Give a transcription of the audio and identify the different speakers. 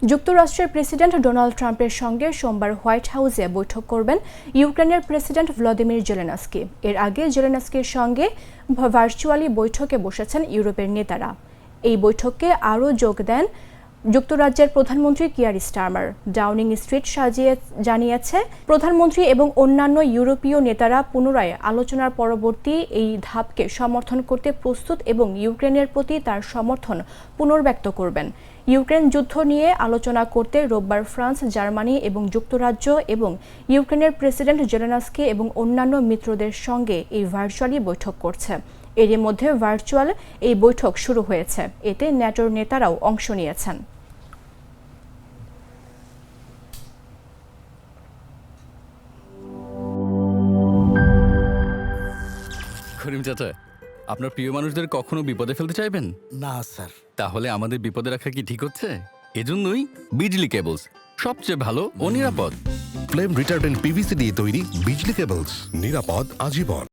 Speaker 1: যুক্তরাষ্ট্রের president Donald ট্রাম্পের সঙ্গে সোমবার হোয়াইট হাউসে বৈঠক করবেন ইউক্রেনের প্রেসিডেন্ট ভলোদিমির জেলেনস্কি। এর আগে জেলেনস্কির সঙ্গে ভার্চুয়ালি বৈঠকে বসেছেন ইউরোপের নেতারা। এই বৈঠকে আরও যোগ দেন যুক্তরাজ্যের প্রধানমন্ত্রী কিয়ার স্টারমার। ডাউনিং স্ট্রিট জানিয়েছে, প্রধানমন্ত্রী এবং অন্যান্য ইউরোপীয় নেতারা পুনরায় আলোচনার পরবর্তী এই ধাপকে সমর্থন করতে প্রস্তুত এবং ইউক্রেনের প্রতি তার সমর্থন পুনর্ব্যক্ত করবেন। ইউক্রেন যুদ্ধ নিয়ে আলোচনা করতে রোববার ফ্রান্স, জার্মানি এবং যুক্তরাজ্য এবং ইউক্রেনের প্রেসিডেন্ট জেলেনস্কি এবং অন্যান্য মিত্রদের সঙ্গে এই ভার্চুয়ালি বৈঠক করছে। এরই মধ্যে ভার্চুয়াল এই বৈঠক শুরু হয়েছে। এতে ন্যাটোর নেতারাও অংশ নিয়েছেন।
Speaker 2: করিম চাচা, আপনার প্রিয় মানুষদের কখনো বিপদে ফেলতে চাইবেন
Speaker 3: না স্যার।
Speaker 2: তাহলে আমাদের বিপদে রাখা কি ঠিক হচ্ছে? এজন্যই বিজলি কেবলস সবচেয়ে ভালো ও নিরাপদ।
Speaker 4: ফ্লেম রিটার্ডেন্ট পিভিসি দিয়ে তৈরি বিজলি কেবলস, নিরাপদ আজীবন।